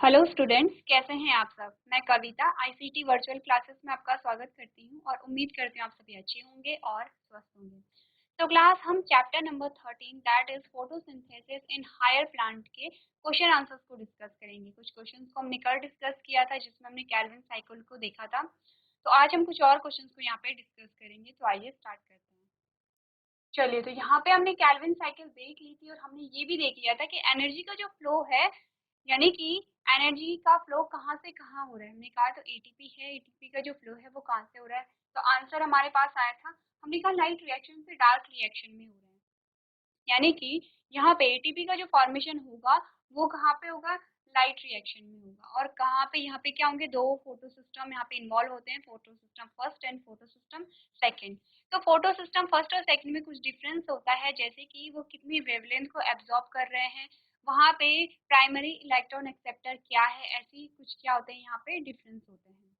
Hello students, कैसे हैं आप सब। मैं कविता आईसीटी वर्चुअल क्लासेस में आपका स्वागत करती हूं और उम्मीद करती हूं आप सभी अच्छे होंगे और स्वस्थ होंगे। तो क्लास हम chapter number 13 that is photosynthesis in higher plant के क्वेश्चन आंसर्स को डिस्कस करेंगे। कुछ क्वेश्चंस को हमने कल डिस्कस किया था जिसमें हमने कैल्विन साइकिल को देखा था। तो आज हम कुछ और क्वेश्चंस को यहाँ पे डिस्कस करेंगे। तो आइए स्टार्ट करते हैं। चलिए, तो यहाँ पे हमने कैल्विन साइकिल देख ली थी और हमने ये भी देख लिया था कि एनर्जी का जो फ्लो है, यानी कि एनर्जी का फ्लो कहाँ से कहाँ हो रहा है। हमने कहा तो एटीपी है, एटीपी का जो फ्लो है वो कहाँ से हो रहा है। तो आंसर हमारे पास आया था, हमने कहा लाइट रिएक्शन से डार्क रिएक्शन में हो रहा है। यानी कि यहाँ पे एटीपी का जो फॉर्मेशन होगा वो कहाँ पे होगा, लाइट रिएक्शन में होगा। और कहाँ पे, यहाँ पे क्या होंगे, दो फोटो सिस्टम यहाँ पे इन्वॉल्व होते हैं, photo system first and photo system second. तो फोटो सिस्टम फर्स्ट और सेकेंड में कुछ डिफरेंस होता है, जैसे कि वो कितनी वेवलेंथ को एब्जॉर्ब कर रहे हैं, वहाँ पे प्राइमरी इलेक्ट्रॉन एक्सेप्टर क्या है, ऐसी कुछ क्या होते हैं यहाँ पे डिफरेंस होते हैं।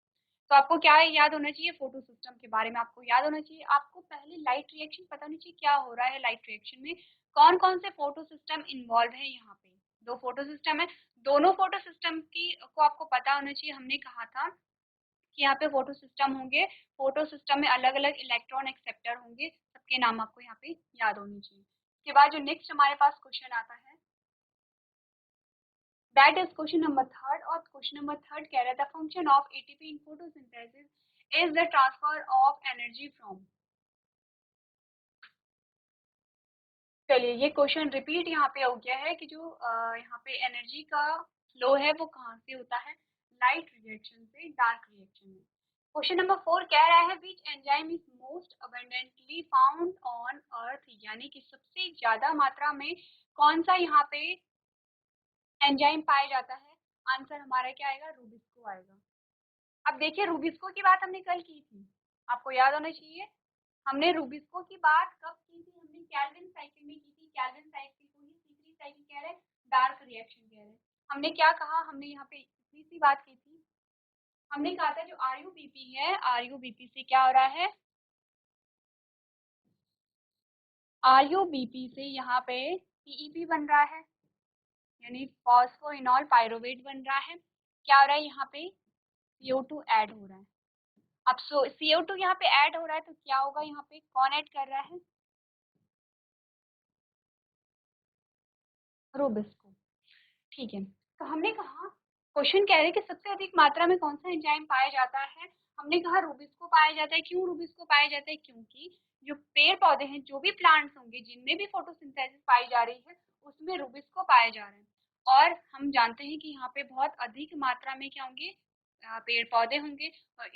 तो आपको क्या याद होना चाहिए, फोटो सिस्टम के बारे में आपको याद होना चाहिए। आपको पहले लाइट रिएक्शन पता होनी चाहिए क्या हो रहा है, लाइट रिएक्शन में कौन कौन से फोटो सिस्टम इन्वॉल्व है। यहाँ पे दो फोटो सिस्टम है, दोनों फोटो सिस्टम की को आपको पता होना चाहिए। हमने कहा था कि यहाँ पे फोटो सिस्टम होंगे, फोटो सिस्टम में अलग अलग इलेक्ट्रॉन एक्सेप्टर होंगे, सबके नाम आपको यहाँ पे याद होने चाहिए। उसके बाद जो नेक्स्ट हमारे पास क्वेश्चन आता है that is question number third. और क्वेश्चन नंबर थर्ड कह रहा है the function of ATP in photosynthesis is the transfer of energy from. चलिए, ये क्वेश्चन रिपीट यहाँ पे हो गया है कि जो यहाँ पे एनर्जी का फ्लो है वो कहाँ से होता है, लाइट रिएक्शन से डार्क रिएक्शन में। क्वेश्चन नंबर 4 कह रहा है which enzyme is most abundantly found on earth, यानी कि सबसे ज्यादा मात्रा में कौन सा यहाँ पे एंजाइम पाया जाता है। आंसर हमारा क्या आएगा, रूबिस्को आएगा। अब देखिए, रूबिस्को की बात हमने कल की थी, आपको याद होना चाहिए। हमने रूबिस्को की बात कब की थी, हमने कैल्विन साइकिल में की थी। कैल्विन साइकिल को ही तीसरी साइकिल कह रहे हैं, डार्क रिएक्शन कह रहे हैं। हमने क्या कहा, हमने यहाँ पे इतनी सी बात की थी, हमने कहा था जो आरयूबीपी है, आरयूबीपी से क्या हो रहा है, आरयूबीपी से यहाँ पे पीईपी बन रहा है, यानी फॉस्फोइनॉल पायरोवेट बन रहा है। क्या हो रहा है यहाँ पे, CO2 ऐड हो रहा है। अब CO2 यहाँ पे ऐड हो रहा है तो क्या होगा, यहाँ पे कौन ऐड कर रहा है, रूबिस्को। ठीक है, तो हमने कहा क्वेश्चन कह रहे हैं कि सबसे अधिक मात्रा में कौन सा एंजाइम पाया जाता है। हमने कहा रूबिस्को पाया जाता है। क्यों रूबिस्को पाया जाता है, क्योंकि जो पेड़ पौधे हैं, जो भी प्लांट्स होंगे जिनमें भी फोटोसिंथेसिस पाई जा रही है उसमें रूबिस्को पाया जा रहा है। और हम जानते हैं कि यहाँ पे बहुत अधिक मात्रा में क्या होंगे, पेड़ पौधे होंगे, और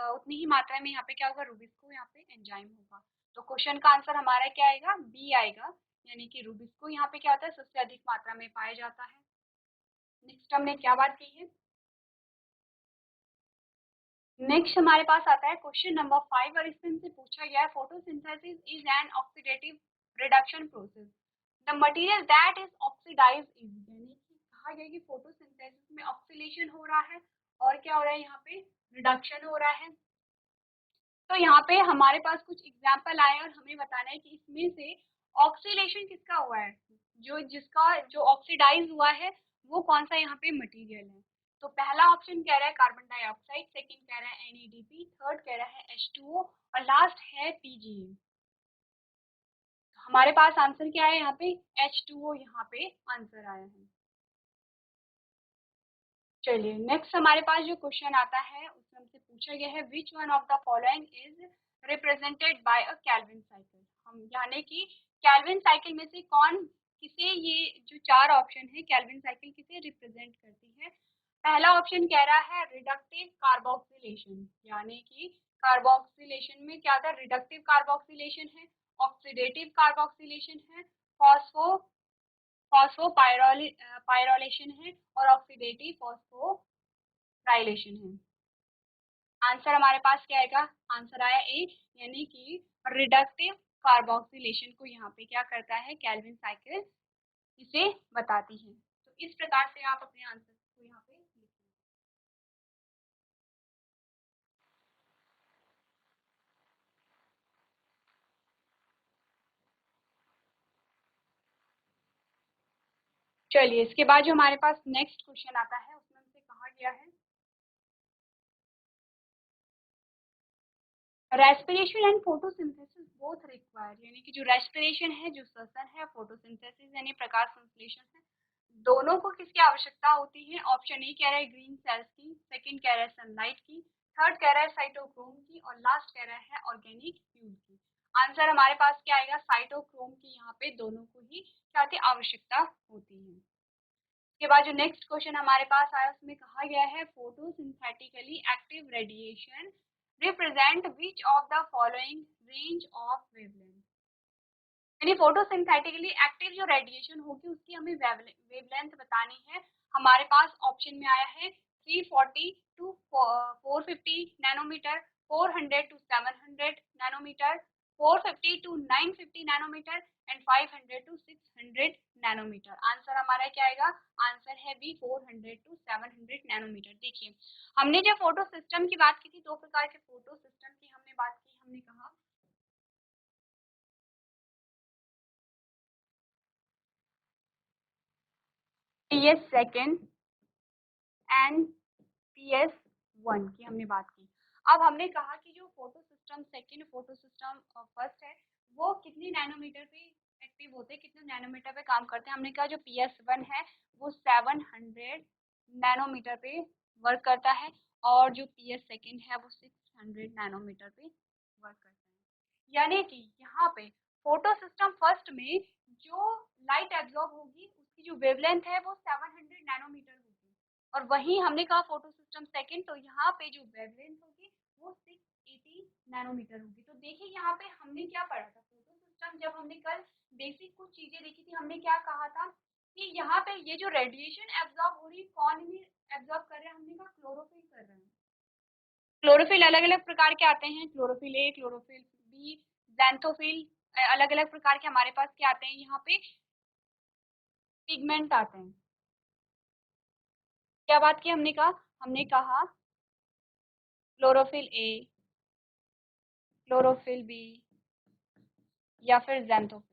उतनी ही मात्रा में यहाँ पे क्या होगा, रूबिस्को यहाँ पे एंजाइम होगा। तो क्वेश्चन का आंसर हमारा क्या आएगा, बी आएगा, यानी कि रूबिस्को यहाँ पे क्या होता है, सबसे अधिक मात्रा में पाया जाता है। नेक्स्ट हमने क्या बात की है, नेक्स्ट हमारे पास आता है क्वेश्चन नंबर 5 और इसमें हमसे पूछा गया है photosynthesis is an oxidative reduction process, the material that is oxidise is, यानी कि कहा गया कि फोटोसिंथेसिस में ऑक्सीडेशन हो रहा है और क्या हो रहा है, यहाँ पे रिडक्शन हो रहा है। तो यहाँ पे हमारे पास कुछ एग्जाम्पल आए और हमें बताना है कि इसमें से ऑक्सीडेशन किसका हुआ है, जो ऑक्सीडाइज हुआ है वो कौन सा यहाँ पे मटेरियल है। तो पहला ऑप्शन कह रहा है कार्बन डाइऑक्साइड, सेकंड कह रहा है NADP, थर्ड कह रहा है H2O और लास्ट है PGM। तो हमारे पास आंसर क्या है, यहाँ पे H2O यहाँ पे आंसर आया है। चलिए, नेक्स्ट हमारे पास जो क्वेश्चन आता है उसमें हमसे पूछा गया है which one of the following is represented by a Calvin cycle. हम यानी कि कैल्विन साइकिल में से कौन, किसे, ये जो चार ऑप्शन है कैल्विन साइकिल किसे रिप्रेजेंट करती है। पहला ऑप्शन कह रहा है रिडक्टिव कार्बोक्सिलेशन, यानी कि कार्बोक्सिलेशन में क्या था, रिडक्टिव कार्बोक्सिलेशन है, ऑक्सीडेटिव कार्बोक्सिलेशन है, फॉस्फो पायरोलेशन है और ऑक्सीडेटिव फॉस्फोराइलेशन है। आंसर हमारे पास क्या आएगा, आंसर आया ए, यानी कि रिडक्टिव कार्बोक्सिलेशन को यहाँ पे क्या करता है, कैल्विन साइकिल इसे बताती है। तो इस प्रकार से आप अपने आंसर को यहाँ पे लिखें। चलिए, इसके बाद जो हमारे पास नेक्स्ट क्वेश्चन आता है क्या है? Respiration and photosynthesis both required, यानी कि जो रेस्पिरेशन है, जो श्वसन है, फोटोसिंथेसिस यानी प्रकाश संश्लेषण है, दोनों को किसकी आवश्यकता होती है? ऑप्शन ए कह रहा है ग्रीन सेल्स की, सेकंड कह रहा है सनलाइट की, थर्ड कह रहा है साइटोक्रोम की, और लास्ट कह रहा है ऑर्गेनिक फ्यूल की। आंसर हमारे पास क्या आएगा? साइटोक्रोम की। यहाँ पे दोनों को ही क्या की आवश्यकता होती है। इसके बाद जो नेक्स्ट क्वेश्चन हमारे पास आया उसमें कहा गया है photosynthetically active radiation represent which of the following range of wavelength. यानी फोटोसिंथेटिकली एक्टिव जो रेडिएशन होगी उसकी हमें वेवलेंथ बतानी है। हमारे पास ऑप्शन में आया है 340 to 450 nanometre, 400 to 700 nanometre, 450 to 950 nanometre and 500 to 600 nanometre. Answer हमारा क्या आएगा? आंसर है बी 400 टू 700 नैनोमीटर। देखिए, हमने जब फोटो सिस्टम की बात की थी, दो प्रकार के फोटो सिस्टम की हमने बात की। हमने कहा PS second and PS one की हमने बात की। अब हमने कहा कि जो photo system second, photo system first है, वो कितनी नैनोमीटर पे एक्टिव होते हैं, कितने नैनोमीटर पे काम करते हैं? हमने कहा जो पीएस वन है वो 700 नैनोमीटर पे वर्क करता है, और जो पीएस सेकेंड है वो 600 नैनोमीटर पे वर्क करता है। यानी कि यहाँ पे फोटो सिस्टम फर्स्ट में जो लाइट एब्जॉर्ब होगी उसकी जो वेवलेंथ है वो 700 नैनोमीटर होगी, और वहीं हमने कहा फोटो सिस्टम सेकंड, तो यहाँ पे जो वेवलेंथ होगी वो 680 नैनोमीटर होगी। तो देखिए यहाँ पे हमने क्या पढ़ा था, फोटो सिस्टम जब हमने कल बेसिक कुछ चीजें देखी थी, हमने क्या कहा था कि यहाँ पे ये जो रेडिएशन एब्जॉर्ब हो रही है, कौन इन्हें एब्जॉर्ब कर रहे हैं? हमने कहा क्लोरोफिल कर रहे हैं। क्लोरोफिल अलग अलग प्रकार के आते हैं, chlorophyll A, chlorophyll B, xanthophyll, अलग अलग प्रकार के हमारे पास क्या आते हैं? यहाँ पे पिगमेंट आते हैं। क्या बात की हमने कहा? हमने कहा क्लोरोफिल ए, क्लोरोफिल बी या फिर जैंथोफिल।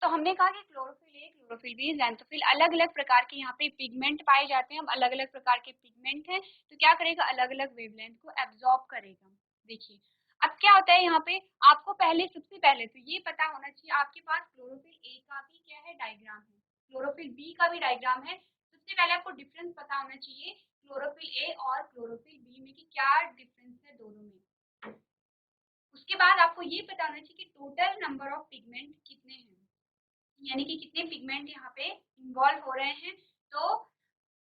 तो हमने कहा कि chlorophyll A, chlorophyll B, xanthophyll अलग अलग प्रकार के यहाँ पे पिगमेंट पाए जाते हैं। अब अलग अलग प्रकार के पिगमेंट हैं, तो क्या करेगा? अलग अलग वेवलेंथ को एब्जॉर्ब करेगा। देखिए, अब क्या होता है यहाँ पे, आपको पहले सबसे पहले तो ये पता होना चाहिए, आपके पास क्लोरोफिल ए का भी क्या है? डायग्राम है, क्लोरोफिल बी का भी डायग्राम है। सबसे पहले आपको डिफरेंस पता होना चाहिए क्लोरोफिल ए और क्लोरोफिल बी में कि क्या डिफरेंस है दोनों में। उसके बाद आपको ये पता होना चाहिए कि टोटल नंबर ऑफ पिगमेंट कितने हैं, यानी कि कितने पिगमेंट यहाँ पे इन्वॉल्व हो रहे हैं। तो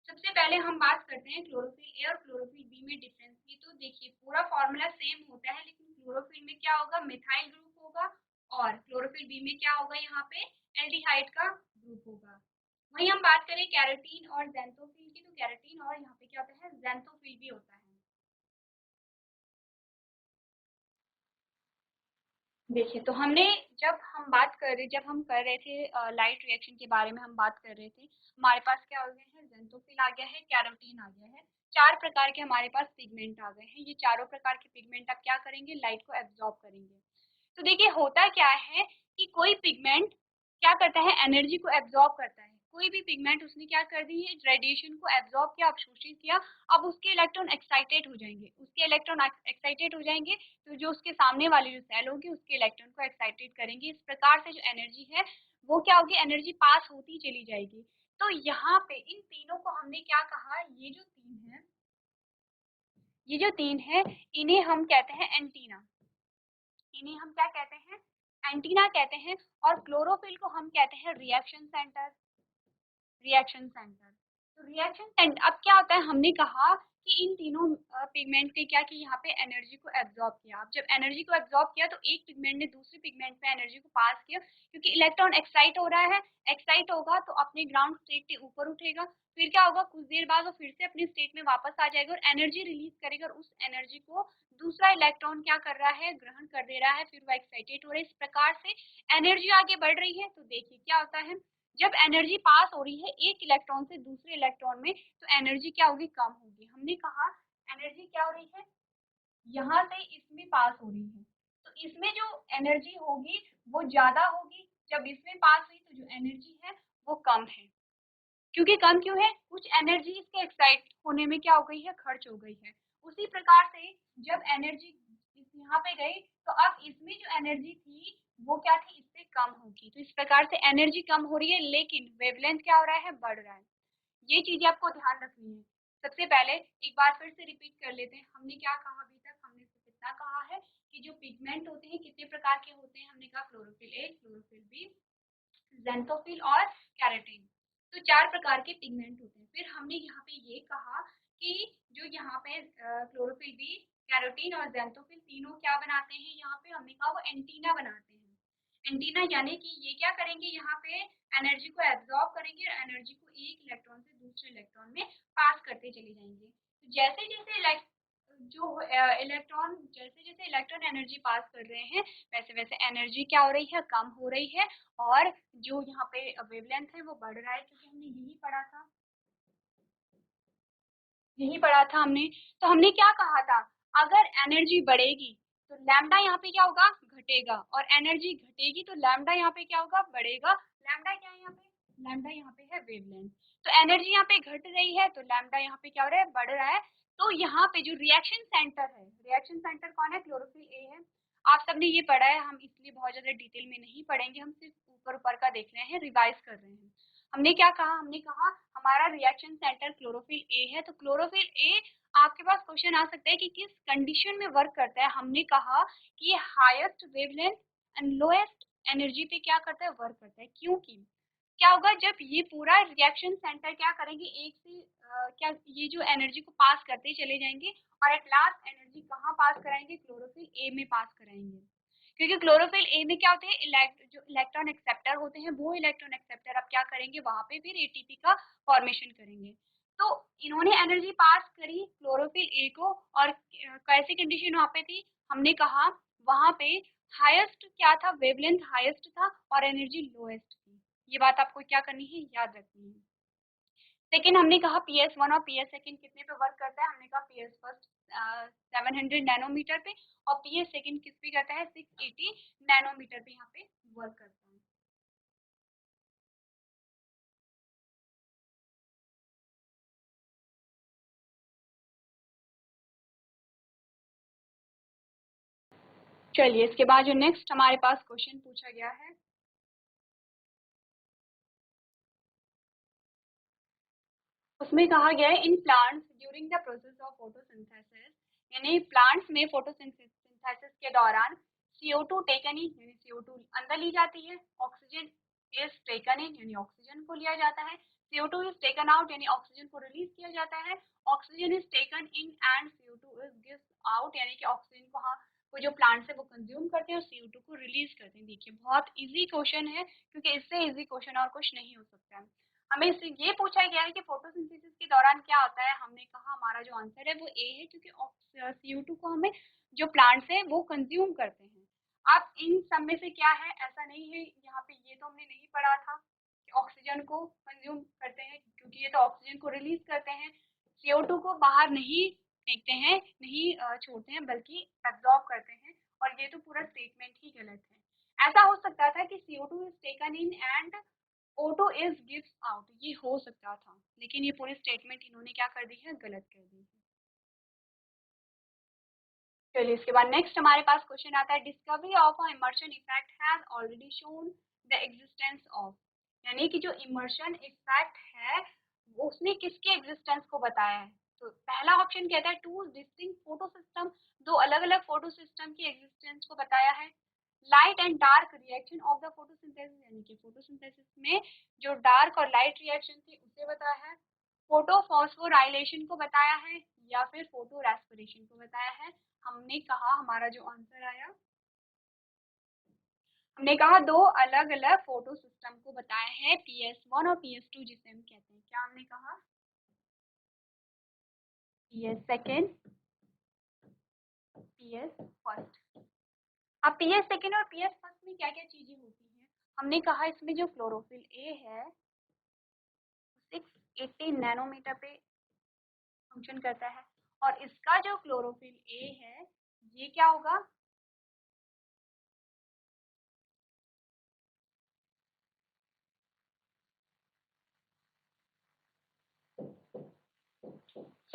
सबसे पहले हम बात करते हैं क्लोरोफिल ए और क्लोरोफिल बी में डिफरेंस की। तो देखिए, पूरा फॉर्मूला सेम होता है, लेकिन क्लोरोफिल में क्या होगा? मिथाइल ग्रुप होगा, और क्लोरोफिल बी में क्या होगा? यहाँ पे एल्डिहाइड का ग्रुप होगा। वहीं हम बात करें कैरोटीन और जैंथोफिल की, तो कैरोटीन और यहाँ पे क्या होता है? जैंथोफिल भी होता है। देखिए, तो हमने जब हम बात कर रहे जब हम कर रहे थे लाइट रिएक्शन के बारे में हम बात कर रहे थे, हमारे पास क्या हो गया है? जेंथोफिल आ गया है, कैरोटीन आ गया है, चार प्रकार के हमारे पास पिगमेंट आ गए हैं। ये चारों प्रकार के पिगमेंट अब क्या करेंगे? लाइट को एब्जॉर्ब करेंगे। तो देखिए, होता क्या है कि कोई पिगमेंट क्या करता है? एनर्जी को एब्जॉर्ब करता है। कोई भी पिगमेंट उसने क्या कर दी है? रेडिएशन को एब्जॉर्ब किया, अवशोषित किया। अब उसके इलेक्ट्रॉन एक्साइटेड हो जाएंगे, उसके इलेक्ट्रॉन एक्साइटेड हो जाएंगे, तो जो उसके सामने वाली जो सेल होगी उसके इलेक्ट्रॉन को एक्साइटेड करेंगे। इस प्रकार से जो एनर्जी है वो क्या होगी? एनर्जी पास होती चली जाएगी। तो यहाँ पे इन तीनों को हमने क्या कहा? ये जो तीन है इन्हें हम कहते हैं एंटीना। इन्हें हम क्या कहते हैं? एंटीना कहते हैं। और क्लोरोफिल को हम कहते हैं रिएक्शन सेंटर। Reaction centre. तो रिएक्शन सेंटर, अब क्या होता है? हमने कहा कि इन तीनों पिगमेंट ने क्या किया? यहाँ पे एनर्जी को एब्जॉर्ब किया। अब जब एनर्जी को एब्जॉर्ब किया तो एक पिगमेंट ने दूसरे पिगमेंट में एनर्जी को पास किया, क्योंकि इलेक्ट्रॉन एक्साइट हो रहा है। एक्साइट होगा तो अपने ग्राउंड स्टेट के ऊपर उठेगा, फिर क्या होगा? कुछ देर बाद वो फिर से अपनी स्टेट में वापस आ जाएगा और एनर्जी रिलीज करेगा, और उस एनर्जी को दूसरा इलेक्ट्रॉन क्या कर रहा है? ग्रहण कर दे रहा है, फिर वो एक्साइटेड हो रहा है। इस प्रकार से एनर्जी आगे बढ़ रही है। तो देखिए क्या होता है, जब एनर्जी पास हो रही है एक इलेक्ट्रॉन से दूसरे इलेक्ट्रॉन में, तो एनर्जी क्या होगी? कम होगी। हमने कहा एनर्जी क्या हो रही है? यहाँ से इसमें पास हो रही है, तो इसमें जो एनर्जी होगी वो ज्यादा होगी, जब इसमें पास हुई तो जो एनर्जी है वो कम है। क्योंकि कम क्यों है, कुछ एनर्जी इसके एक्साइट होने में क्या हो गई है, खर्च हो गई है। उसी प्रकार से जब एनर्जी यहाँ पे गई तो अब इसमें जो एनर्जी थी वो क्या थी, इससे कम होगी। तो इस प्रकार से एनर्जी कम हो रही है लेकिन वेवलेंथ क्या हो रहा है, बढ़ रहा है। ये चीजें आपको ध्यान रखनी है। सबसे पहले एक बार फिर से रिपीट कर लेते हैं, हमने क्या कहा अभी तक, हमने सिर्फ इतना कहा है कि जो पिगमेंट होते हैं कितने प्रकार के होते हैं, हमने कहा chlorophyll A, chlorophyll B, xanthophyll और केराटिन। तो 4 प्रकार के पिगमेंट होते हैं। फिर हमने यहाँ पे ये कहा कि जो यहाँ पे क्लोरोफिल बी, केराटिन और ज़ैंथोफिल तीनों क्या बनाते हैं, यहाँ पे हमने कहा वो एंटीना बनाते हैं। एंटीना यानी कि ये क्या करेंगे, यहाँ पे एनर्जी को एब्जॉर्ब करेंगे और एनर्जी को एक इलेक्ट्रॉन से दूसरे इलेक्ट्रॉन में पास करते चले जाएंगे। तो जैसे जैसे जो इलेक्ट्रॉन जैसे जैसे इलेक्ट्रॉन एनर्जी पास कर रहे हैं वैसे वैसे एनर्जी क्या हो रही है, कम हो रही है। और जो यहाँ पे वेवलेंथ है वो बढ़ रहा है, क्योंकि हमने यही पढ़ा था हमने। तो हमने क्या कहा था, अगर एनर्जी बढ़ेगी तो लैम्डा यहाँ पे क्या होगा, घटेगा, और एनर्जी घटेगी तो लैम्डा यहाँ पे क्या होगा, बढ़ेगा। लैम्डा क्या है यहाँ पे, लैम्डा यहाँ पे है वेवलेंथ। तो एनर्जी यहाँ पे घट रही है तो लैम्डा यहाँ पे क्या हो रहा है, बढ़ रहा है। तो यहाँ पे जो रिएक्शन सेंटर है, रिएक्शन सेंटर कौन है, क्लोरोफिल ए है। आप सबने ये पढ़ा है, हम इसलिए बहुत ज्यादा डिटेल में नहीं पढ़ेंगे, हम सिर्फ ऊपर ऊपर का देख रहे हैं, रिवाइज कर रहे हैं। हमने क्या कहा, हमने कहा हमारा रिएक्शन सेंटर क्लोरोफिल ए है। तो क्लोरोफिल ए, आपके पास क्वेश्चन आ सकता है कि किस कंडीशन में वर्क करता है। हमने कहा कि ये highest wavelength and lowest energy पे क्या करता है, वर्क करता है। क्योंकि क्या होगा, जब ये पूरा रिएक्शन सेंटर क्या करेंगे, एक से क्या ये जो एनर्जी को पास करते चले जाएंगे और एट लास्ट एनर्जी कहाँ पास कराएंगे, क्लोरोफिल ए में पास कराएंगे। क्योंकि क्लोरोफिल ए में क्या होते हैं, जो इलेक्ट्रॉन एक्सेप्टर होते हैं, वो इलेक्ट्रॉन एक्सेप्टर अब क्या करेंगे, वहां पे फिर एटीपी का फॉर्मेशन करेंगे। तो इन्होंने एनर्जी पास करी क्लोरोफिल ए को, और कैसी कंडीशन वहां पे थी, हमने कहा वहां पे हाईएस्ट क्या था, वेवलेंथ हाईएस्ट था और एनर्जी लोएस्ट थी। ये बात आपको क्या करनी है, याद रखनी है। सेकेंड हमने कहा पी एस वन और पी एस सेकेंड कितने पे वर्क करता है, हमने कहा पी एस फर्स्ट 700 नैनोमीटर पे और पी एस सेकेंड किस पे करता है, 680 नैनोमीटर पे यहाँ पे वर्क करता है। चलिए इसके बाद जो नेक्स्ट हमारे पास क्वेश्चन पूछा गया है, उसमें कहा गया है in plants during the process of photosynthesis, यानी प्लांट्स में फोटोसिंथेसिस के दौरान CO2 टेकन इन, यानी CO2 अंदर ली जाती है, ऑक्सीजन इज टेकन इन, यानी ऑक्सीजन को लिया जाता है, CO2 इज टेकन आउट, यानी ऑक्सीजन को रिलीज किया जाता है, oxygen is taken in and CO2 is gives out, यानी कि ऑक्सीजन को हाँ वो जो प्लांट्स है वो कंज्यूम करते हैं और CO2 को रिलीज करते हैं। देखिए बहुत इजी क्वेश्चन है, क्योंकि इससे इजी क्वेश्चन और कुछ नहीं हो सकता है। हमें इससे ये पूछा गया है कि फोटोसिंथेसिस के दौरान क्या होता है, हमने कहा हमारा जो आंसर है वो ए है, क्योंकि CO2 को हमें जो प्लांट्स है वो कंज्यूम करते हैं। अब इन सब में से क्या है, ऐसा नहीं है यहाँ पे, ये तो हमने नहीं पढ़ा था कि ऑक्सीजन को कंज्यूम करते हैं, क्योंकि ये तो ऑक्सीजन को रिलीज करते हैं, CO2 को बाहर नहीं फेंकते हैं, नहीं छोड़ते हैं, बल्कि एब्जॉर्ब करते हैं। और ये तो पूरा स्टेटमेंट ही गलत है। ऐसा हो सकता था कि CO2 is taken in and O2 is gives out, ये हो सकता था, लेकिन ये पूरी स्टेटमेंट इन्होंने क्या कर दी है, गलत कर दी है। चलिए इसके बाद नेक्स्ट हमारे पास क्वेश्चन आता है, discovery of a immersion effect has already shown the existence of, यानी कि जो इमर्शन इफेक्ट है उसने किसके एग्जिस्टेंस को बताया है। तो पहला ऑप्शन कहता है टू डिस्टिंक्ट फोटो सिस्टम, दो अलग अलग फोटो सिस्टम की एग्जिस्टेंस को बताया है। Light and dark reaction of the photosynthesis, यानी कि फोटोसिंथेसिस में जो डार्क और लाइट रिएक्शन थी उसे बताया है। फोटो फॉस्फोराइलेशन को बताया है या फिर फोटो रेस्पिरेशन को बताया है। हमने कहा हमारा जो आंसर आया, हमने कहा दो अलग अलग फोटो सिस्टम को बताया है, PS1 और PS2 जिसे हम कहते हैं। क्या हमने कहा, PS सेकेंड, PS फर्स्ट। अब PS सेकेंड और PS फर्स्ट में क्या क्या चीजें होती हैं, हमने कहा इसमें जो क्लोरोफिल ए है 680 नैनोमीटर पे फंक्शन करता है, और इसका जो क्लोरोफिल ए है ये क्या होगा,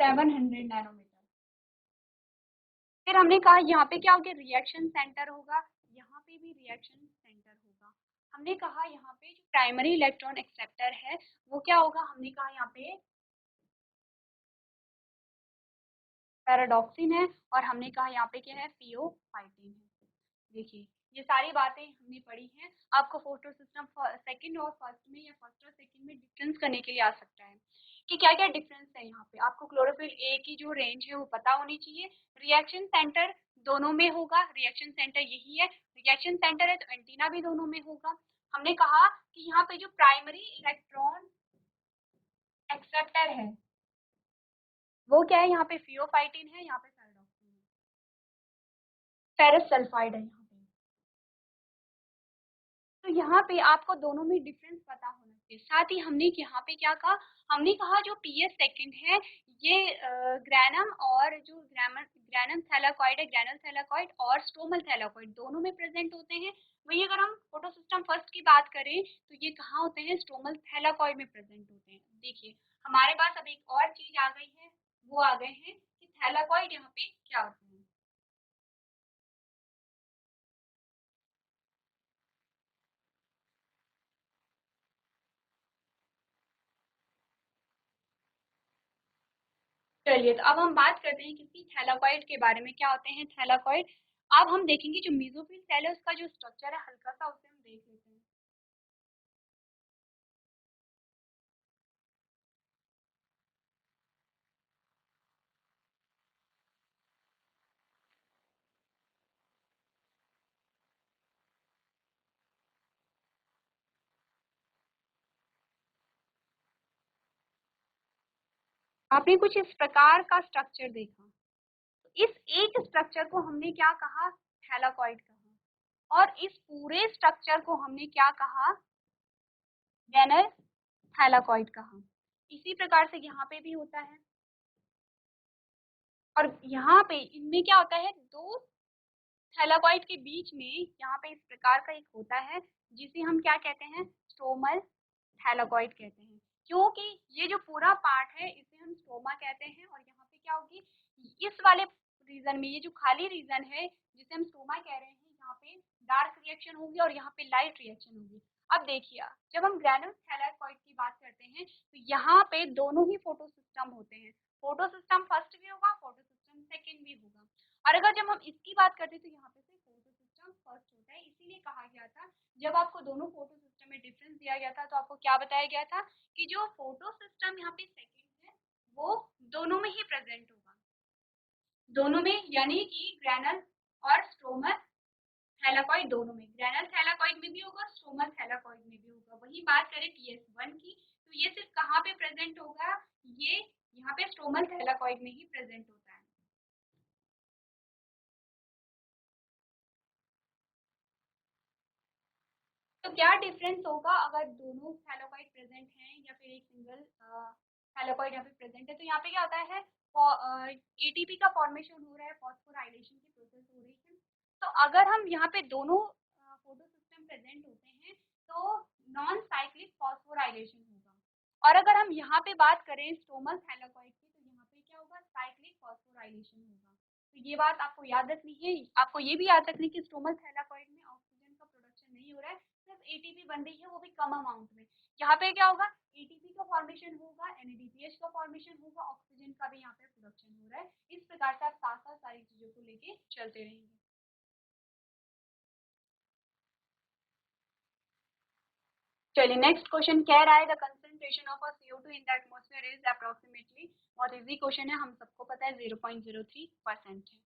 700 नैनोमीटर। फिर हमने कहा यहाँ पे क्या हो गया, रिएक्शन सेंटर होगा, यहाँ पे भी रिएक्शन सेंटर होगा। हमने कहा यहाँ पे जो प्राइमरी इलेक्ट्रॉन एक्सेप्टर है वो क्या होगा, हमने कहा यहाँ पे पैराडॉक्सिन है, और हमने कहा यहाँ पे क्या है, फियोफाइटिन है। देखिए ये सारी बातें हमने पढ़ी हैं। आपको फोटो सिस्टम सेकंड और फर्स्ट में या फर्स्ट और सेकंड में डिफरेंस करने के लिए आ सकता है कि क्या क्या डिफरेंस है। यहाँ पे आपको क्लोरोफिल ए की जो रेंज है वो पता होनी चाहिए। रिएक्शन सेंटर दोनों में होगा, रिएक्शन सेंटर यही है, रिएक्शन सेंटर है तो एंटीना भी दोनों में होगा। हमने कहा कि यहाँ पे जो प्राइमरी इलेक्ट्रॉन एक्सेप्टर है वो क्या है, यहाँ पे फियोफाइटिन है, यहाँ पे पैराडॉक्सिन है, फेरस सल्फाइड है यहाँ पे। तो यहाँ पे आपको दोनों में डिफरेंस पता होना चाहिए। साथ ही हमने यहाँ पे क्या कहा, हमने कहा जो पीएस सेकंड है ये ग्रैनम और जो ग्रैनम थैलाकॉइड है, ग्रैनल थैलाकॉइड और स्ट्रोमल थैलाकॉइड दोनों में प्रेजेंट होते हैं। वही अगर हम फोटोसिस्टम फर्स्ट की बात करें तो ये कहाँ होते हैं, स्ट्रोमल थैलाकॉइड में प्रेजेंट होते हैं। देखिए हमारे पास अब एक और चीज आ गई है, वो आ गए हैं कि थैलाकॉइड यहाँ पे क्या होते हैं। चलिए तो अब हम बात करते हैं किसी थैलाकॉइड के बारे में, क्या होते हैं थैलाकॉइड। अब हम देखेंगे जो मेसोफिल सेल है उसका जो स्ट्रक्चर है हल्का सा उसे हम देख लेते हैं। आपने कुछ इस प्रकार का स्ट्रक्चर देखा, तो इस एक स्ट्रक्चर को हमने क्या कहा, थैलाकॉइड कहा, और इस पूरे स्ट्रक्चर को हमने क्या कहा, गैनल थैलाकॉइड कहा। इसी प्रकार से यहाँ पे भी होता है, और यहाँ पे इनमें क्या होता है, दो थैलाकॉइड के बीच में यहाँ पे इस प्रकार का एक होता है जिसे हम क्या कहते हैं, स्ट्रोमल थैलाकॉइड कहते हैं। क्योंकि ये जो पूरा पार्ट है इसे हम स्ट्रोमा कहते हैं, और यहाँ पे क्या होगी, इस वाले रीजन में ये जो खाली रीजन है जिसे हम स्ट्रोमा कह रहे हैं, यहाँ पे डार्क रिएक्शन होगी और यहाँ पे लाइट रिएक्शन होगी। अब देखिए जब हम ग्रैनुल थैलाकॉइड की बात करते हैं तो यहाँ पे दोनों ही फोटो सिस्टम होते हैं, फोटो सिस्टम फर्स्ट भी होगा, फोटो सिस्टम सेकेंड भी होगा। और अगर जब हम इसकी बात करते हैं तो यहाँ पे से फोटो सिस्टम फर्स्ट होता है। इसीलिए कहा गया था, जब आपको दोनों फोटो सिस्टम में डिफरेंस दिया गया था तो आपको क्या बताया गया था कि जो फोटो सिस्टम यहाँ पे सेकंड है वो दोनों में ही प्रेजेंट होगा, दोनों में, यानी कि ग्रैनल और स्ट्रोमल थैलाकॉइड दोनों में, ग्रैनल थैलाकॉइड में भी होगा, स्ट्रोमल थैलाकॉइड में भी होगा। वही बात करें PS1 की तो ये सिर्फ कहाँ पे प्रेजेंट होगा, ये यहाँ पे स्ट्रोमल थैलाकॉइड में ही प्रेजेंट होता है। तो क्या डिफरेंस होगा अगर दोनों थैलाकॉइड प्रेजेंट हैं या फिर एक सिंगल थैलाकॉइड यहाँ पे प्रेजेंट है, तो यहाँ पे क्या होता है, एटीपी का फॉर्मेशन हो रहा है, फॉस्फोराइलेशन की प्रोसेस हो रही है। तो अगर हम यहाँ पे दोनों फोटो सिस्टम प्रेजेंट होते हैं तो नॉन साइक्लिक फॉस्फोराइलेशन होगा, और अगर हम यहाँ पे बात करें स्टोमल थैलाकॉइड की तो यहाँ पे क्या होगा, साइक्लिक फॉस्फोराइलेशन होगा। तो ये बात आपको याद रखनी है। आपको ये भी याद रखनी है कि स्टोमल थैलाकॉइड में ऑक्सीजन का प्रोडक्शन नहीं हो रहा है, सिर्फ एटीपी बन रही है, वो भी कम अमाउंट में। यहाँ पे क्या होगा, एटीपी का फॉर्मेशन होगा, एनएडीपीएच का फॉर्मेशन होगा, ऑक्सीजन का भी यहाँ पे प्रोडक्शन हो रहा है। इस प्रकार से आप साथ साथ सारी चीजों को लेके चलते रहेंगे। चलिए नेक्स्ट क्वेश्चन कह रहा है the concentration of a CO2 in the atmosphere is approximately, बहुत इजी क्वेश्चन है, हम सबको पता है 0.03% है।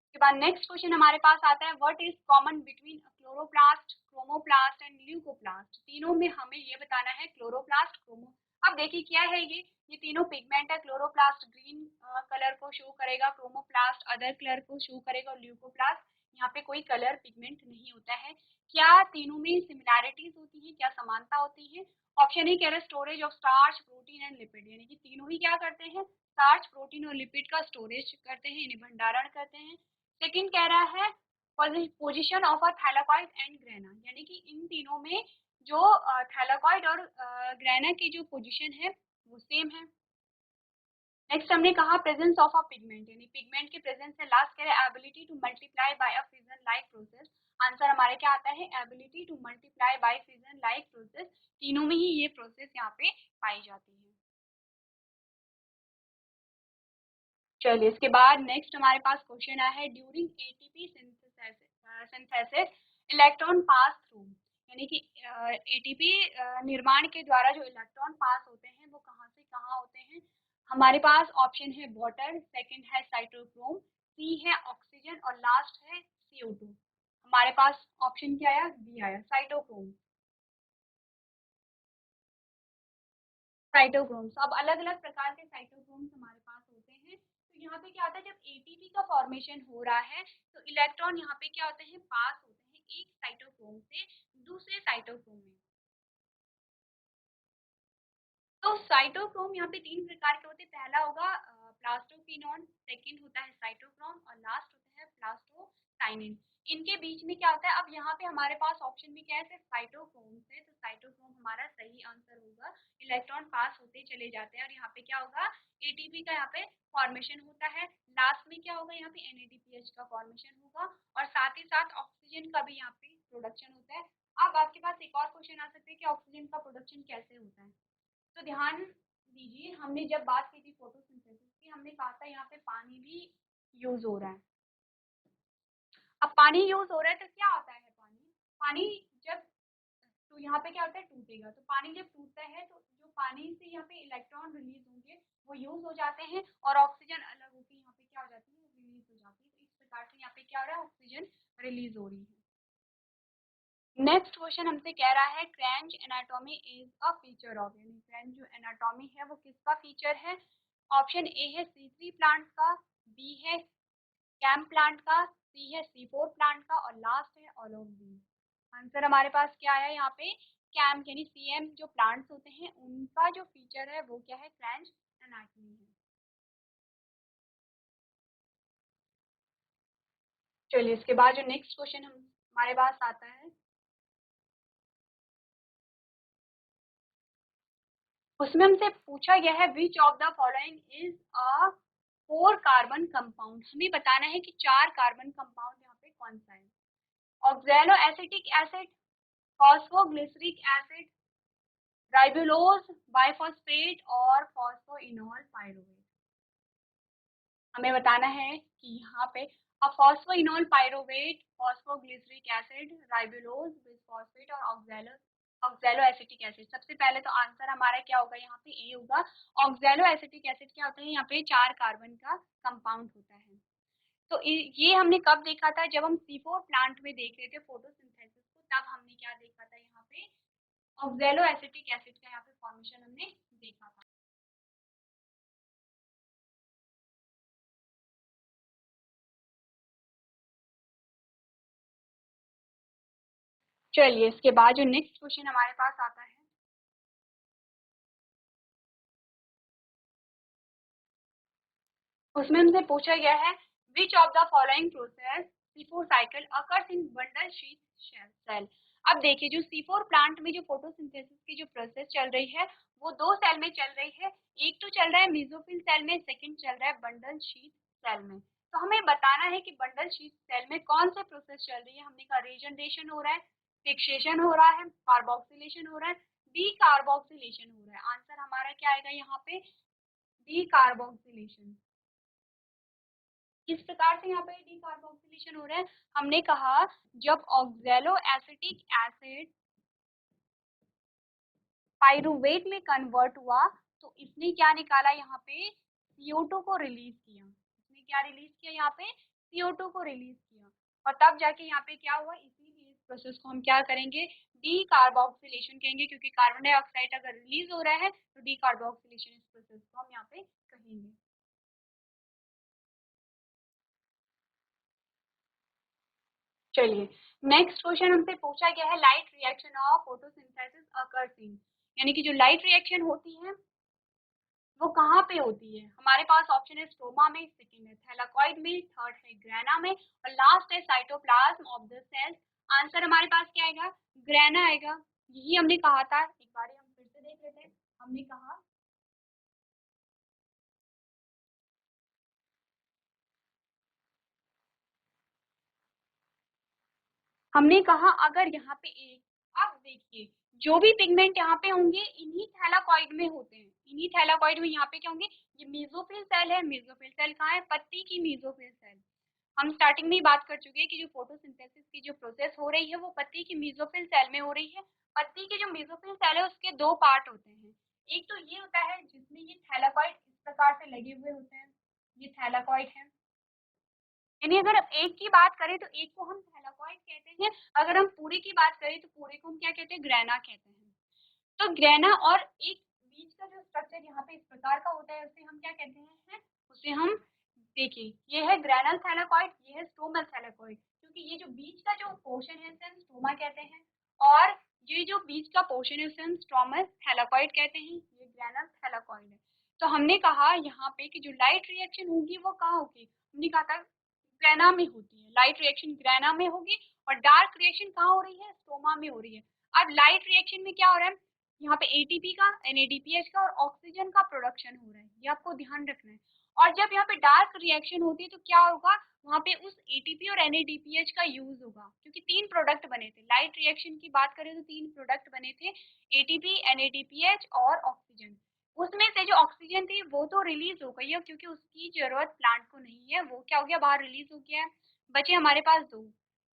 उसके बाद नेक्स्ट क्वेश्चन हमारे पास आता है, what is common between chloroplast, chromoplast and leucoplast. तीनों में हमें ये बताना है, क्लोरोप्लास्ट, क्रोमो। अब देखिए क्या है ये तीनों पिगमेंट है। क्लोरोप्लास्ट ग्रीन कलर को शो करेगा, क्रोमोप्लास्ट अदर कलर को शो करेगा, और ल्यूकोप्लास्ट यहाँ पे कोई कलर पिगमेंट नहीं होता है। क्या तीनों में सिमिलैरिटीज होती है, क्या समानता होती है। ऑप्शन ए कह रहे storage of starch, protein and lipid, यानी कि तीनों ही क्या करते हैं, स्टार्च, प्रोटीन और लिपिड का स्टोरेज करते हैं, इन्हें भंडारण करते हैं। सेकंड कह रहा है position of a thylakoid and grana, यानी कि इन तीनों में जो थैलाकॉइड और ग्रेना की जो पोजीशन है वो सेम है। नेक्स्ट हमने कहा प्रेजेंस ऑफ अ पिगमेंट, यानी पिगमेंट के प्रेजेंस से लास्ट कह रहे हैं ability to multiply by a fission like process. Answer हमारे क्या आता है, ability to multiply by fission like process. तीनों में ही ये प्रोसेस यहाँ पे पाई जाती है। चलिए इसके बाद नेक्स्ट हमारे पास क्वेश्चन आया है, during ATP synthesis electron pass through, यानी कि एटीपी निर्माण के द्वारा जो इलेक्ट्रॉन पास होते हैं वो कहाँ से कहाँ होते हैं। हमारे पास ऑप्शन है वाटर, सेकंड है साइटोक्रोम, सी है ऑक्सीजन और लास्ट है CO2। हमारे पास ऑप्शन क्या आया, बी आया साइटोक्रोम। साइटोक्रोम्स, अब अलग अलग प्रकार के साइटोक्रोम्स हमारे पास होते हैं। तो यहाँ पे क्या होता है, जब एटीपी का फॉर्मेशन हो रहा है तो इलेक्ट्रॉन यहाँ पे क्या होते हैं, पास होते हैं एक साइटोक्रोम से दूसरे साइटोक्रोम में। तो साइटोक्रोम यहाँ पे तीन प्रकार के होते हैं, पहला होगा प्लास्टोक्विनोन, सेकंड होता है साइटोक्रोम और लास्ट होता है प्लास्टोसाइनिन। इनके बीच में क्या होता है, अब यहाँ पे हमारे पास ऑप्शन में क्या है, सिर्फ साइटोक्रोम से, तो साइटोक्रोम हमारा सही आंसर होगा। इलेक्ट्रॉन पास होते चले जाते हैं और यहाँ पे क्या होगा, एटीपी का यहाँ पे फॉर्मेशन होता है। लास्ट में क्या होगा, यहाँ पे NADPH का फॉर्मेशन होगा और साथ ही साथ ऑक्सीजन का भी यहाँ पे प्रोडक्शन होता है। अब आपके पास एक और क्वेश्चन आ सकता है कि ऑक्सीजन का प्रोडक्शन कैसे होता है। तो ध्यान दीजिए, हमने जब बात की थी फोटोसिंथेसिस की, हमने कहा था यहाँ पे पानी भी यूज हो रहा है। अब पानी यूज हो रहा है तो क्या होता है, पानी पानी जब, तो यहाँ पे क्या होता है, टूटेगा। तो पानी जब टूटता है तो जो पानी से यहाँ पे इलेक्ट्रॉन रिलीज होंगे वो यूज हो जाते हैं और ऑक्सीजन अलग होकर यहाँ पे क्या हो जाती है, रिलीज हो जाती है। तो इस प्रकार से यहाँ पे क्या हो रहा है, ऑक्सीजन रिलीज हो रही है। नेक्स्ट क्वेश्चन हमसे कह रहा है Kranz anatomy is a feature of, यानी क्रेंच जो एनाटॉमी है वो किसका फीचर है। ऑप्शन ए है C3 प्लांट का, बी है कैम प्लांट का, सी है C4 प्लांट का और लास्ट है ऑल ऑफ दी। आंसर हमारे पास क्या है यहाँ पे, कैम यानी CM जो प्लांट्स होते हैं उनका जो फीचर है वो क्या है, क्रेंच एनाटॉमी है। चलिए इसके बाद जो नेक्स्ट क्वेश्चन हमारे पास आता है, उसमें हमसे पूछा गया है which of the following is a 4 carbon compound. हमें बताना है कि 4 कार्बन कंपाउंड यहाँ पे कौन सा है। Oxalo acetic acid, phosphoglyceric acid, ribulose biphosphate और फॉस्फोइनोल पाइरुवेट। हमें बताना है कि यहाँ पे phosphoenol pyruvate, phosphoglyceric acid, ribulose bisphosphate और ऑक्सैलो ऑक्सैलो एसिटिक एसिड। सबसे पहले तो आंसर हमारा क्या होगा, यहाँ पे ए होगा। ऑक्सैलो एसिटिक एसिड क्या होता है, यहाँ पे 4 कार्बन का कंपाउंड होता है। तो ये हमने कब देखा था, जब हम C4 प्लांट में देख रहे थे फोटोसिंथेसिस को, तब हमने क्या देखा था, यहाँ पे ऑक्सैलो एसिटिक एसिड का यहाँ पे फॉर्मेशन हमने देखा था। चलिए इसके बाद जो नेक्स्ट क्वेश्चन हमारे पास आता है, उसमें हमसे पूछा गया है which of the following process C4 cycle occurs in bundle sheath cell. अब देखिए जो C4 प्लांट में जो फोटोसिंथेसिस की जो प्रोसेस चल रही है वो दो सेल में चल रही है। एक तो चल रहा है मेसोफिल सेल में, सेकंड चल रहा है बंडल शीट सेल में। तो हमें बताना है कि बंडल शीट सेल में कौन से प्रोसेस चल रही है। हमने कहा रीजनरेशन हो रहा है, फिक्सेशन हो रहा है, कार्बोक्सिलेशन हो रहा है, डी कार्बोक्सिलेशन हो रहा है। आंसर हमारा क्या आएगा यहाँ पे, डी कार्बोक्सिलेशन। किस प्रकार से यहाँ पे डीकार्बोक्सिलेशन हो रहा है, हमने कहा जब ऑक्सैलो एसिटिक एसिड पाइरुवेट में कन्वर्ट हुआ तो इसने क्या निकाला, यहाँ पे CO2 को रिलीज किया। इसने क्या रिलीज किया, यहाँ पे CO2 को रिलीज किया और तब जाके यहाँ पे क्या हुआ, इसीलिए इस प्रोसेस को हम क्या करेंगे, डीकार्बोक्सिलेशन कहेंगे, क्योंकि कार्बन डाइऑक्साइड अगर रिलीज हो रहा है तो डीकार्बोक्सिलेशन इस प्रोसेस को हम यहाँ पे कहेंगे। चलिए नेक्स्ट क्वेश्चन हमसे पूछा गया है light reaction of photosynthesis occurs in, यानी कि जो लाइट रिएक्शन होती है वो कहाँ पे होती है। हमारे पास ऑप्शन है स्ट्रोमा में, सेकंड है थैलाकॉइड में, थर्ड है ग्रेना में और लास्ट है cytoplasm of the cell. Answer हमारे पास क्या आएगा, ग्रेना आएगा। यही हमने कहा था, एक बार हम फिर से देख लेते हैं। हमने कहा हमने कहा अगर यहाँ पे एक, अब देखिए जो भी पिगमेंट यहाँ पे होंगे इन्हीं थैलाकॉइड में होते हैं, इन्हीं थैलाकॉइड में यहाँ पे क्या होंगे, ये मेसोफिल सेल है, मेसोफिल सेल कहाँ है, पत्ती की मेसोफिल सेल। हम स्टार्टिंग में ही बात कर चुके हैं कि जो फोटोसिंथेसिस की जो प्रोसेस हो रही है वो पत्ती की मेसोफिल सेल में हो रही है। पत्ती के जो मेसोफिल सेल है उसके दो पार्ट होते हैं, एक तो ये होता है जिसमें ये थैलाकॉइड इस प्रकार से लगे हुए होते हैं, ये थैलाकॉइड है, यानी अगर हम एक की बात करें तो एक को हम थैलाकॉइड कहते हैं, अगर हम पूरे की बात करें तो पूरे को हम क्या कहते हैं, ग्रेना कहते हैं। तो ग्रेना और एक बीच का जो स्ट्रक्चर यहाँ पे इस प्रकार का होता है उसे हम क्या कहते हैं, उसे हम देखिए ये है ग्रेनल थैलाकॉइड, ये है स्टोमल थैलाकॉइड, क्योंकि ये जो बीच का जो पोर्शन है उसे हम स्टोमा कहते हैं, और ये जो बीच का पोर्शन है उसे हम स्टोमल थैलाकॉइड कहते हैं, ये ग्रेनल थैलाकॉइड है। तो हमने कहा यहाँ पे कि जो लाइट रिएक्शन होगी वो कहाँ होगी, हमने कहा था ग्रेना में होती है, लाइट रिएक्शन ग्रेना में होगी, और डार्क रिएक्शन कहाँ हो रही है, स्टोमा में हो रही है। अब लाइट रिएक्शन में क्या हो रहा है, यहाँ पे एटीपी का, एनएडीपीएच का और ऑक्सीजन का प्रोडक्शन हो रहा है, ये आपको ध्यान रखना है। और जब यहाँ पे डार्क रिएक्शन होती है तो क्या होगा, वहाँ पे उस एटीपी और एनएडीपीएच का यूज होगा, क्योंकि तीन प्रोडक्ट बने थे, लाइट रिएक्शन की बात करें तो तीन प्रोडक्ट बने थे, एटीपी, एनएडीपीएच और ऑक्सीजन। उसमें से जो ऑक्सीजन थी वो तो रिलीज हो गई है, क्योंकि उसकी जरूरत प्लांट को नहीं है, वो क्या हो गया, बाहर रिलीज हो गया है। बचे हमारे पास दो,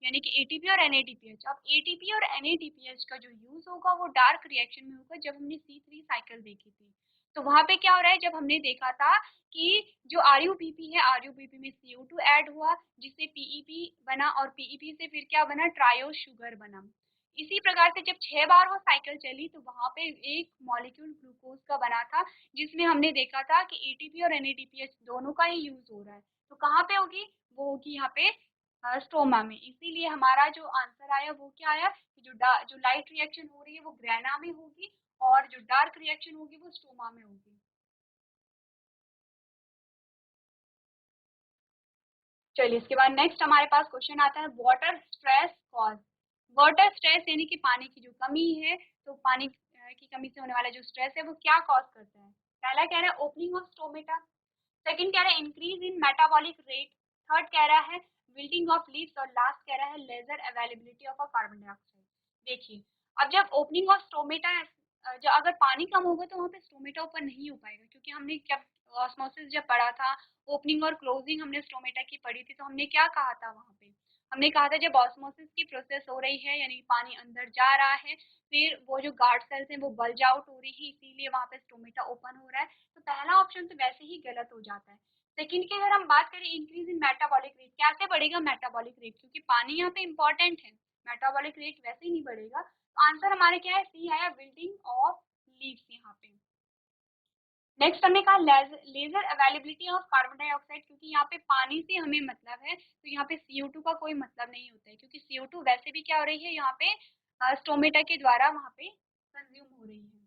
यानी कि एटीपी और एनएडीपीएच। अब एटीपी और एनएडीपीएच का जो यूज होगा वो डार्क रिएक्शन में होगा, जब हमने C3 साइकिल देखी थी तो वहां पे क्या हो रहा है, जब हमने देखा था कि जो आरयूपीपी है, आरयूपीपी में CO2 ऐड हुआ जिससे पीईपी बना, और पीईपी से फिर क्या बना, ट्रायोस शुगर बना। इसी प्रकार से जब 6 बार वो साइकिल चली तो वहां पे एक मॉलिक्यूल ग्लूकोज का बना था, जिसमें हमने देखा था कि एटीपी और एनएडीपीएच दोनों का ही यूज हो रहा है। तो कहाँ पे होगी, वो होगी यहाँ पे स्टोमा में। इसीलिए हमारा जो आंसर आया वो क्या आया कि जो लाइट रिएक्शन हो रही है वो ग्रेना में होगी, और जो डार्क रिएक्शन होगी वो स्टोमा में होगी। चलिए इसके बाद नेक्स्ट हमारे पास क्वेश्चन आता है, water stress cause. Water stress यानी कि पानी की जो कमी है, तो पानी की कमी से होने वाला जो स्ट्रेस है वो क्या कॉज करता है। पहला कह रहा है ओपनिंग ऑफ स्टोमेटा, सेकंड कह रहा है increase in metabolic rate, third कह रहा है विल्टिंग ऑफ लीव्स, और लास्ट कह रहा है lesser availability of a carbon dioxide. देखिए अब जब ओपनिंग ऑफ स्टोमेटा, जब अगर पानी कम होगा तो वहाँ पे स्टोमेटा ओपन नहीं हो पाएगा, क्योंकि हमने जब ऑस्मोसिस जब पढ़ा था, ओपनिंग और क्लोजिंग हमने स्टोमेटा की पढ़ी थी, तो हमने क्या कहा था वहाँ पे, हमने कहा था जब ऑस्मोसिस की प्रोसेस हो रही है यानी पानी अंदर जा रहा है, फिर वो जो गार्ड सेल्स हैं वो बल्ज आउट हो रही है, इसीलिए वहाँ पे स्टोमेटा ओपन हो रहा है। तो पहला ऑप्शन तो वैसे ही गलत हो जाता है। सेकंड की अगर हम बात करें इंक्रीज इन मेटाबॉलिक रेट, कैसे बढ़ेगा मेटाबॉलिक रेट, क्योंकि पानी यहाँ पे इंपॉर्टेंट है, मेटाबॉलिक रेट वैसे ही नहीं बढ़ेगा। तो आंसर हमारे क्या है, सी है, बिल्डिंग ऑफ लीव्स यहाँ पे। नेक्स्ट हमने कहा lesser availability of carbon dioxide, क्योंकि यहाँ पे पानी से हमें मतलब है, तो यहाँ पे CO2 का कोई मतलब नहीं होता है, क्योंकि CO2 वैसे भी क्या हो रही है यहाँ पे स्टोमेटा के द्वारा वहाँ पे कंज्यूम हो रही है।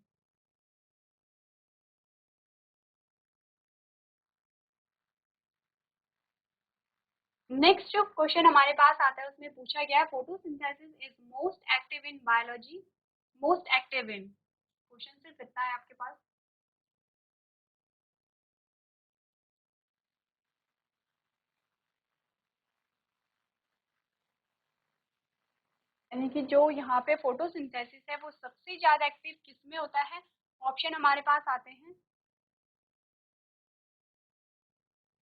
नेक्स्ट जो क्वेश्चन हमारे पास आता है उसमें पूछा गया है, photosynthesis is most active in biology, most active in, question सिर्फ इतना है आपके पास। यानी कि जो यहाँ पे फोटोसिंथेसिस है वो सबसे ज्यादा एक्टिव किस में होता है, ऑप्शन हमारे पास आते हैं,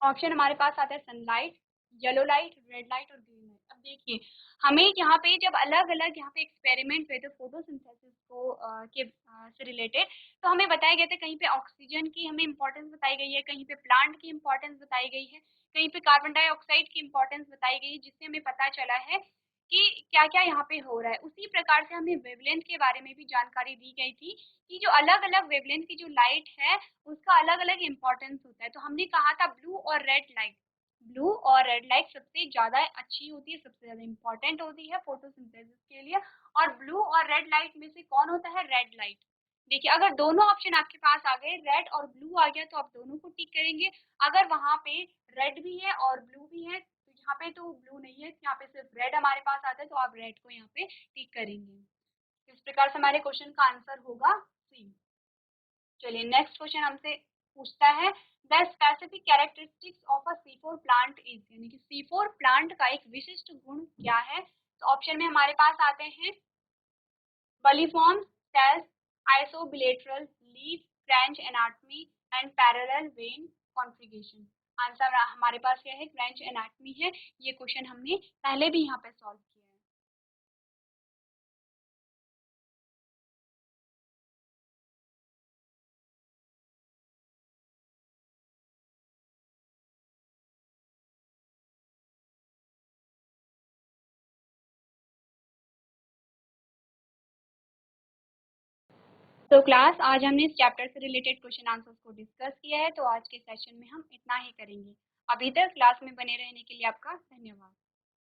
ऑप्शन हमारे पास आता है sunlight, yellow light, red light और ग्रीन लाइट। अब देखिए हमें यहाँ पे जब अलग अलग यहाँ पे एक्सपेरिमेंट हुए थे फोटोसिंथेसिस को से रिलेटेड, तो हमें बताया गया था कहीं पे ऑक्सीजन की हमें इंपॉर्टेंस बताई गई है, कहीं पे प्लांट की इंपॉर्टेंस बताई गई है, कहीं पे कार्बन डाइऑक्साइड की इंपॉर्टेंस बताई गई है, जिससे हमें पता चला है कि क्या क्या यहाँ पे हो रहा है। उसी प्रकार से हमें वेवलेंथ के बारे में भी जानकारी दी गई थी कि जो अलग अलग वेवलेंथ की जो लाइट है उसका अलग अलग इंपॉर्टेंस होता है। तो हमने कहा था ब्लू और रेड लाइट, ब्लू और रेड लाइट सबसे ज्यादा अच्छी होती है, सबसे ज्यादा इंपॉर्टेंट होती है फोटोसिंथेसिस के लिए। और ब्लू और रेड लाइट में से कौन होता है, रेड लाइट। देखिए अगर दोनों ऑप्शन आपके पास आ गए, रेड और ब्लू आ गया, तो आप दोनों को टिक करेंगे। अगर वहां पे रेड भी है और ब्लू भी है तो यहाँ पे तो ब्लू नहीं है, यहाँ पे सिर्फ रेड हमारे पास आता है, तो आप रेड को यहाँ पे टिक करेंगे। इस प्रकार से हमारे क्वेश्चन का आंसर होगा सी। चलिए नेक्स्ट क्वेश्चन हमसे पूछता है, the specific characteristics of a C4 plant is, यानी कि C4 प्लांट का एक विशिष्ट गुण क्या है। तो ऑप्शन में हमारे पास आते हैं bulliform cells, isobilateral leaf, Kranz anatomy and parallel vein configuration. Answer हमारे पास क्या है, फ्रेंच एनाटमी है। ये क्वेश्चन हमने पहले भी यहाँ पे सॉल्व किया है। तो क्लास आज हमने इस चैप्टर से रिलेटेड क्वेश्चन आंसर्स को डिस्कस किया है, तो आज के सेशन में हम इतना ही करेंगे। अभी तक क्लास में बने रहने के लिए आपका धन्यवाद।